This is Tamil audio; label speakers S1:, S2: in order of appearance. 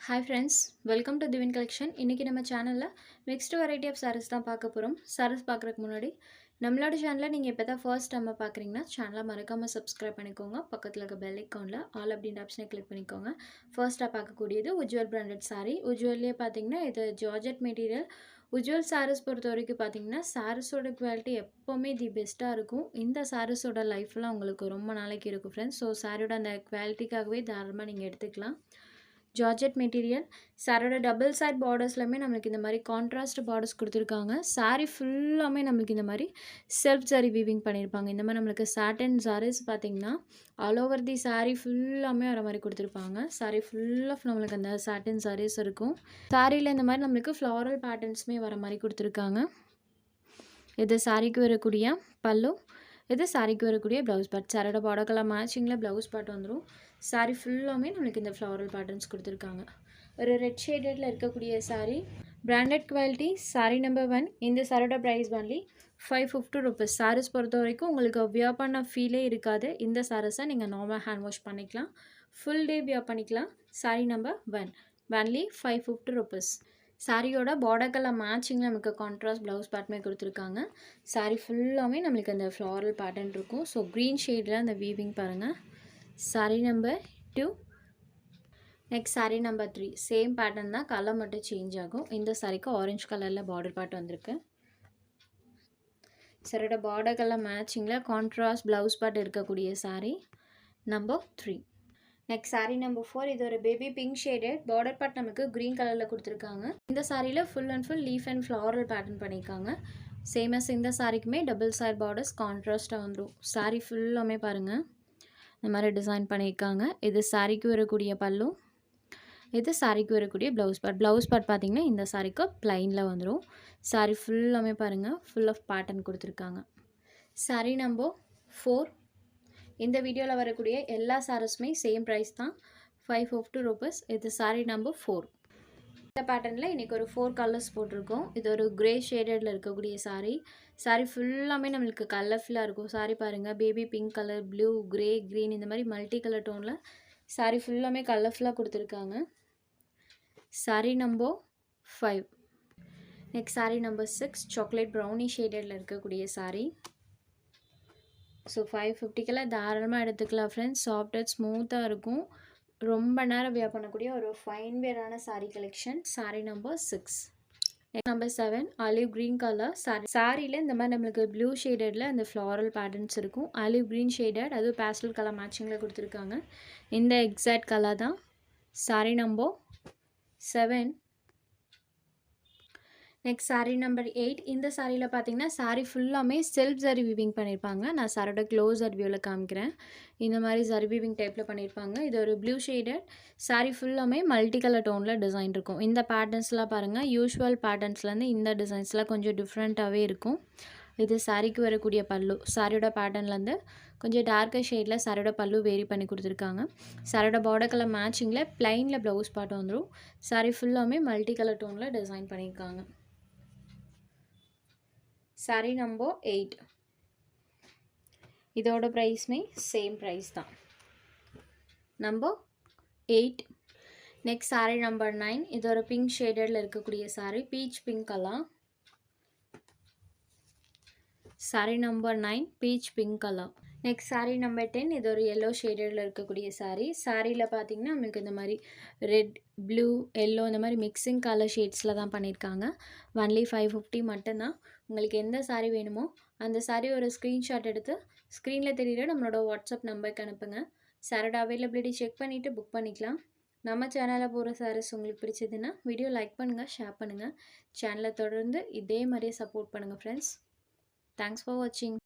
S1: Hi friends, welcome to Divine Collection. இன்னைக்கு நம்ம சேனல்ல mixed variety of sarees தான் பார்க்க போறோம். sarees பார்க்கறதுக்கு முன்னாடி நம்மளோட சேனலை நீங்க இப்பதான் ஃபர்ஸ்ட் டைம் பார்க்கறீங்கன்னா சேனலை மறக்காம சப்ஸ்கிரைப் பண்ணிக்கோங்க. பக்கத்துல இருக்க பெல் ஐகான்ல ஆல் அப்படின்ற ஆப்ஷனை கிளிக் பண்ணிக்கோங்க. ஃபர்ஸ்டா பார்க்கக்கூடியது உஜ்வல் பிராண்டட் saree. உஜ்வல்லே பாத்தீங்கன்னா இது ஜார்ஜெட் மெட்டீரியல். உஜ்வல் sarees பொறுத்த வரைக்கும் பாத்தீங்கன்னா சாரீஸோட குவாலிட்டி எப்பவுமே தி பெஸ்ட்டாக இருக்கும். இந்த சாரீஸோட லைஃப்லாம் உங்களுக்கு ரொம்ப நாளைக்கு இருக்கும் ஃப்ரெண்ட்ஸ். ஸோ சாரியோட அந்த குவாலிட்டிக்காகவே தாராளமாக நீங்கள் எடுத்துக்கலாம். ஜார்ஜெட் மெட்டீரியல் சாரோட டபுள் சைட் பார்டர்ஸ்லையுமே நம்மளுக்கு இந்த மாதிரி கான்ட்ராஸ்ட் பார்டர்ஸ் கொடுத்துருக்காங்க. saree ஃபுல்லாமே நம்மளுக்கு இந்த மாதிரி செல்ஃப் ஜரி வீவிங் பண்ணியிருப்பாங்க. இந்த மாதிரி நம்மளுக்கு சாட்டன் sarees பார்த்தீங்கன்னா ஆல் ஓவர் தி saree ஃபுல்லாமே வர மாதிரி கொடுத்துருப்பாங்க. saree ஃபுல்லாக நம்மளுக்கு அந்த சாட்டன் sarees இருக்கும். சாரியில் இந்த மாதிரி நம்மளுக்கு ஃப்ளாரல் பேட்டர்ன்ஸுமே வர மாதிரி கொடுத்துருக்காங்க. இது சாரிக்கு வரக்கூடிய பல்லு, இது சாரிக்கு வரக்கூடிய ப்ளவுஸ் பார்ட். சாரோட பார்டர் கலர் மேட்சிங்கில் ப்ளவுஸ் பார்ட் வந்துடும். சாரீ ஃபுல்லாமே நம்மளுக்கு இந்த ஃப்ளாரல் பேட்டர்ன்ஸ் கொடுத்துருக்காங்க. ஒரு ரெட் ஷேடடில் இருக்கக்கூடிய sari, branded quality, sari number 1. இந்த சாரோட ப்ரைஸ் ஒன்லி 550 rupees. சாரீஸ் பொறுத்த வரைக்கும் உங்களுக்கு வியர் பண்ண ஃபீலே இருக்காது. இந்த சாரீஸை நீங்கள் நார்மல் ஹேண்ட் வாஷ் பண்ணிக்கலாம், ஃபுல் டே வியர் பண்ணிக்கலாம். Sari number 1 only 550 rupees. சாரியோட பார்டர் கலர் மேட்சிங்கில் நமக்கு கான்ட்ராஸ்ட் ப்ளவுஸ் பேட்டர்மே கொடுத்துருக்காங்க. சாரீ ஃபுல்லாமே நம்மளுக்கு அந்த ஃப்ளாரல் பேட்டர்ன் இருக்கும். ஸோ க்ரீன் ஷேடில் அந்த வீவிங் பாருங்கள். Sari number 2. Next sari number 3. Same pattern தான், கலர் மட்டும் சேஞ்ச் ஆகும். இந்த சாரிக்கு ஆரஞ்சு கலரில் பார்டர் பார்ட் வந்திருக்கு. சாரியோட பார்டர் கலர் மேட்சிங்கில் கான்ட்ராஸ்ட் ப்ளவுஸ் பார்ட் இருக்கக்கூடிய sari number 3. Next sari number 4. இது ஒரு baby pink shaded, border part நமக்கு க்ரீன் கலரில் கொடுத்துருக்காங்க. இந்த சாரியில் full and full leaf and floral pattern பண்ணியிருக்காங்க. சேமஸ் இந்த சாரிக்குமே டபுள் சைட் பார்டர்ஸ் கான்ட்ராஸ்ட்டாக வந்துடும். சாரீ ஃபுல்லாமே பாருங்கள் இந்த மாதிரி டிசைன் பண்ணியிருக்காங்க. இது சாரிக்கு வரக்கூடிய பல்லு, இது சாரிக்கு வரக்கூடிய ப்ளவுஸ் பார்ட். ப்ளவுஸ் பார்ட் பார்த்திங்கன்னா இந்த சாரிக்கு ப்ளைனில் வந்துடும். சாரீ ஃபுல்லாமே பாருங்கள் ஃபுல் ஆஃப் பேட்டர்ன் கொடுத்துருக்காங்க. சாரீ நம்பர் 4. இந்த வீடியோவில் வரக்கூடிய எல்லா சாரீஸுமே சேம் ப்ரைஸ் தான், 550 rupees. இது சாரீ நம்பர் 4. இந்த பேட்டர்னில் இன்றைக்கி ஒரு 4 கலர்ஸ் போட்டிருக்கோம். இது ஒரு க்ரே ஷேடடில் இருக்கக்கூடிய சாரீ. சாரீ ஃபுல்லாமே நம்மளுக்கு கலர்ஃபுல்லாக இருக்கும். சாரீ பாருங்கள், baby pink colour, blue, grey, green, இந்த மாதிரி மல்டி கலர் டோனில் சாரீ ஃபுல்லாமே கலர்ஃபுல்லாக கொடுத்துருக்காங்க. Sari number 5. Next sari number 6. Chocolate brownie ஷேடடில் இருக்கக்கூடிய சாரீ. ஸோ 550 தாராளமாக எடுத்துக்கலாம் ஃப்ரெண்ட்ஸ். சாஃப்டாக ஸ்மூத்தாக இருக்கும். ரொம்ப நேரம் வியர் பண்ணக்கூடிய ஒரு ஃபைன் வேரான sari collection. Sari number 6. Number 7. Olive green colour sari. சாரியில் இந்த மாதிரி நம்மளுக்கு ப்ளூ ஷேடடில் அந்த ஃப்ளாரல் பேட்டர்ன்ஸ் இருக்கும். ஆலிவ் க்ரீன் ஷேடட், அதுவும் பேஸ்டல் கலர் மேட்சிங்கில் கொடுத்துருக்காங்க. இந்த எக்ஸாக்ட் கலர் தான். Sari number 7. Next sari number 8. இந்த சாரியில் பார்த்தீங்கன்னா சாரீ ஃபுல்லாமே செல்ஃப் ஜரி வீவிங் பண்ணியிருப்பாங்க. நான் சாரோட க்ளோஸர் வியூவில் காமிக்கிறேன். இந்த மாதிரி ஜரி வீவிங் டைப்பில் பண்ணியிருப்பாங்க. இது ஒரு ப்ளூ ஷேடட். சாரீ ஃபுல்லாமே மல்டி கலர் டோனில் டிசைன் இருக்கும். இந்த பேட்டர்ன்ஸ்லாம் பாருங்கள், யூஷுவல் பேட்டர்ன்ஸ்லேருந்து இந்த டிசைன்ஸ்லாம் கொஞ்சம் டிஃப்ரெண்ட்டாகவே இருக்கும். இது சாரிக்கு வரக்கூடிய பல்லு. சாரியோட பேட்டர்ன்லேருந்து கொஞ்சம் டார்க்கர் ஷேடில் சாரியோட பல்லு வேரி பண்ணி கொடுத்துருக்காங்க. சாரியோட பார்டர் கலர் மேட்சிங்கில் ப்ளைனில் ப்ளவுஸ் பார்ட் வந்துடும். சாரீ ஃபுல்லாமே மல்டி கலர் டோனில் டிசைன் பண்ணியிருக்காங்க. சாரீ நம்பர் 8. இதோட ப்ரைஸ்மே சேம் ப்ரைஸ் தான், நம்பர் 8. Next sari number 9. இது ஒரு பிங்க் ஷேடடில் இருக்கக்கூடிய sari, beach pink colour. Sari number 9 beach pink colour. Next sari number 10. இது ஒரு எல்லோ ஷேடடில் இருக்கக்கூடிய சாரீ. சாரியில் பார்த்தீங்கன்னா நம்மளுக்கு இந்த மாதிரி ரெட், ப்ளூ, எல்லோ இந்த மாதிரி மிக்சிங் கலர் ஷேட்ஸில் தான் பண்ணியிருக்காங்க. ஒன்லி 550 மட்டும்தான். உங்களுக்கு எந்த சாரீ வேணுமோ அந்த சாரீ ஒரு ஸ்க்ரீன்ஷாட் எடுத்து ஸ்க்ரீனில் தெரியுற நம்மளோட வாட்ஸ்அப் நம்பருக்கு அனுப்புங்க. சாரோட அவைலபிலிட்டி செக் பண்ணிவிட்டு புக் பண்ணிக்கலாம். நம்ம சேனலில் போகிற சாரீஸ் உங்களுக்கு பிடிச்சதுன்னா வீடியோ லைக் பண்ணுங்கள், ஷேர் பண்ணுங்கள். சேனலை தொடர்ந்து இதே மாதிரியே சப்போர்ட் பண்ணுங்கள் ஃப்ரெண்ட்ஸ். தேங்க்ஸ் ஃபார் வாட்சிங்.